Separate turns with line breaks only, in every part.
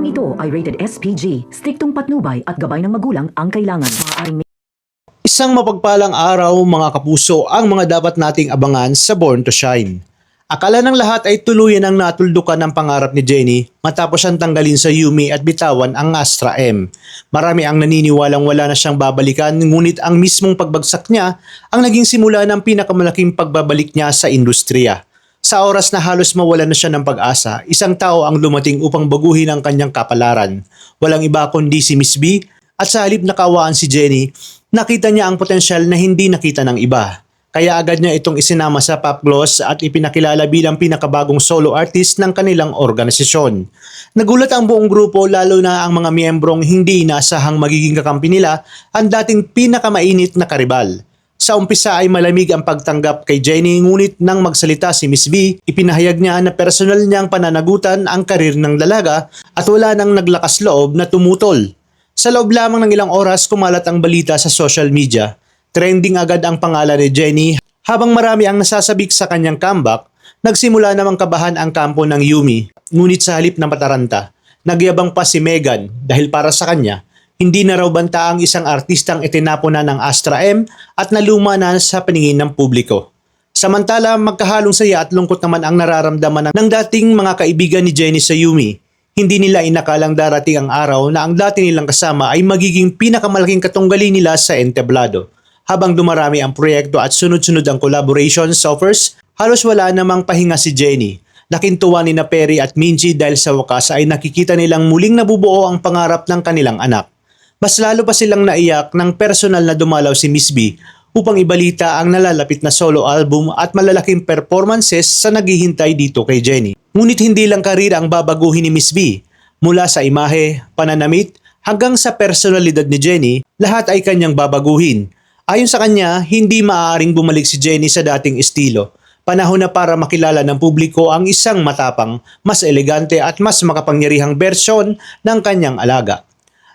Programang ito ay rated SPG. Striktong patnubay at gabay ng magulang ang kailangan. Maaaring
Isang mapagpalang araw mga kapuso ang mga dapat nating abangan sa Born to Shine. Akala ng lahat ay tuluyan ang natuldukan ng pangarap ni Jenny matapos siyang tanggalin sa Yumi at bitawan ang Astra M. Marami ang naniniwalang wala na siyang babalikan, ngunit ang mismong pagbagsak niya ang naging simula ng pinakamalaking pagbabalik niya sa industriya. Sa oras na halos mawala na siya ng pag-asa, isang tao ang dumating upang baguhin ang kanyang kapalaran. Walang iba kundi si Miss B, at sa halip na kaawaan si Jenny, nakita niya ang potensyal na hindi nakita ng iba. Kaya agad niya itong isinama sa Pop Gloss at ipinakilala bilang pinakabagong solo artist ng kanilang organisasyon. Nagulat ang buong grupo, lalo na ang mga miyembrong hindi inaasahang magiging kakampi nila ang dating pinakamainit na karibal. Sa umpisa ay malamig ang pagtanggap kay Jenny, ngunit nang magsalita si Miss B, ipinahayag niya na personal niyang pananagutan ang karir ng dalaga at wala nang naglakas loob na tumutol. Sa loob lamang ng ilang oras, kumalat ang balita sa social media. Trending agad ang pangalan ni Jenny. Habang marami ang nasasabik sa kanyang comeback, nagsimula namang kabahan ang kampo ng Yumi. Ngunit sa halip na mataranta, nagyabang pa si Megan dahil para sa kanya, hindi na raw banta ang isang artistang itinapo na ng Astra M at naluma na sa paningin ng publiko. Samantala, magkahalong saya at lungkot naman ang nararamdaman ng dating mga kaibigan ni Jenny sa Yumi. Hindi nila inakalang darating ang araw na ang dati nilang kasama ay magiging pinakamalaking katunggali nila sa entablado. Habang dumarami ang proyekto at sunod-sunod ang collaboration offers, halos wala namang pahinga si Jenny. Nakintuwa ni na Perry at Minji dahil sa wakas ay nakikita nilang muling nabubuo ang pangarap ng kanilang anak. Mas lalo pa silang naiyak nang personal na dumalaw si Miss B upang ibalita ang nalalapit na solo album at malalaking performances sa naghihintay dito kay Jenny. Ngunit hindi lang karera ang babaguhin ni Miss B. Mula sa imahe, pananamit, hanggang sa personalidad ni Jenny, lahat ay kanyang babaguhin. Ayon sa kanya, hindi maaaring bumalik si Jenny sa dating estilo. Panahon na para makilala ng publiko ang isang matapang, mas elegante at mas makapangyarihang bersyon ng kanyang alaga.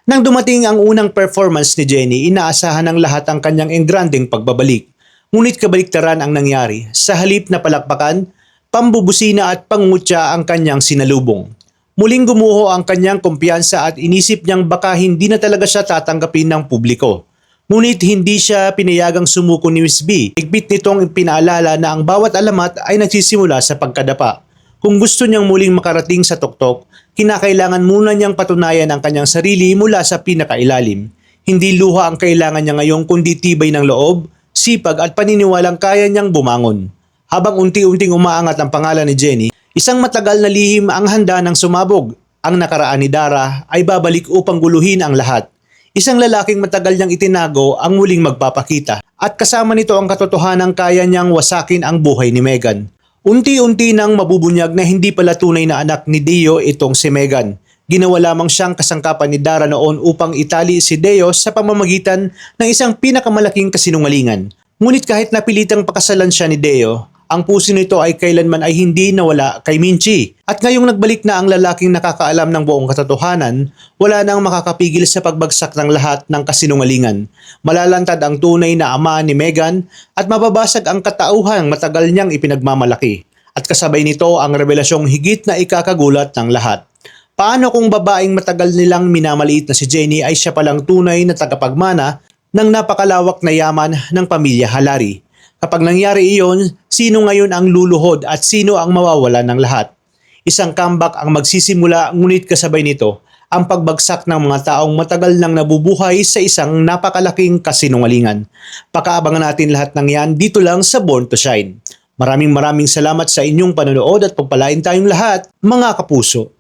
Nang dumating ang unang performance ni Jenny, inaasahan ng lahat ang kanyang engranding pagbabalik. Ngunit kabaliktaran ang nangyari. Sa halip na palakpakan, pambubusina at pangungutya ang kanyang sinalubong. Muling gumuho ang kanyang kumpiyansa at inisip niyang baka hindi na talaga siya tatanggapin ng publiko. Ngunit hindi siya pinayagang sumuko ni Miss B. Higpit nitong pinaalala na ang bawat alamat ay nagsisimula sa pagkadapa. Kung gusto niyang muling makarating sa tuktok, kinakailangan muna niyang patunayan ang kanyang sarili mula sa pinakailalim. Hindi luha ang kailangan niya ngayon kundi tibay ng loob, sipag at paniniwalang kaya niyang bumangon. Habang unti-unting umaangat ang pangalan ni Jenny, isang matagal na lihim ang handa ng sumabog. Ang nakaraan ni Dara ay babalik upang guluhin ang lahat. Isang lalaking matagal niyang itinago ang muling magpapakita at kasama nito ang katotohanang kaya niyang wasakin ang buhay ni Megan. Unti-unti nang mabubunyag na hindi pala tunay na anak ni Dio itong si Megan. Ginawa lamang siyang kasangkapan ni Dara noon upang itali si Deo sa pamamagitan ng isang pinakamalaking kasinungalingan. Ngunit kahit napilitang pakasalan siya ni Deo, ang puso nito ay kailanman ay hindi nawala kay Minchi. At ngayong nagbalik na ang lalaking nakakaalam ng buong katotohanan, wala nang makakapigil sa pagbagsak ng lahat ng kasinungalingan. Malalantad ang tunay na ama ni Megan at mababasag ang katauhang matagal niyang ipinagmamalaki. At kasabay nito ang revelasyong higit na ikakagulat ng lahat. Paano kung babaeng matagal nilang minamaliit na si Jenny ay siya palang tunay na tagapagmana ng napakalawak na yaman ng pamilya Halari? Kapag nangyari iyon, sino ngayon ang luluhod at sino ang mawawala ng lahat? Isang comeback ang magsisimula, ngunit kasabay nito ang pagbagsak ng mga taong matagal nang nabubuhay sa isang napakalaking kasinungalingan. Pakaabangan natin lahat ng yan dito lang sa Born to Shine. Maraming salamat sa inyong panonood at pagpalain tayong lahat, mga kapuso.